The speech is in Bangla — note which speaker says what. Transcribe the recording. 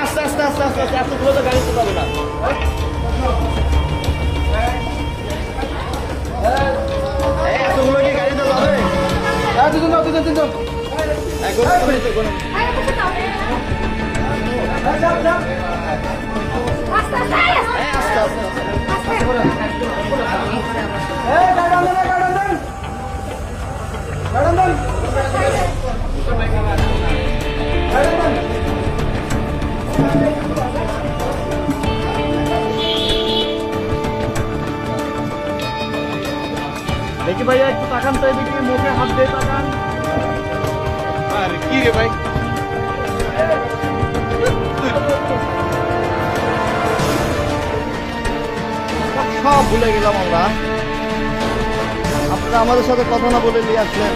Speaker 1: আস্তে আস্তে আস্তে আস্তে আস্তে এত দ্রুত গাড়ি তো যাবে না। এতগুলো কি গাড়িতে যাবে? দুজন যাও, দুজন তিনজন। দেখি ভাইয়া একটু তাকান তো এদিকে, মুখে হাত দিয়ে তাকান। আর কি রে ভাই, সব ভুলে গেলাম আমরা। আপনারা আমাদের সাথে কথা না বলে নিয়ে আসলেন।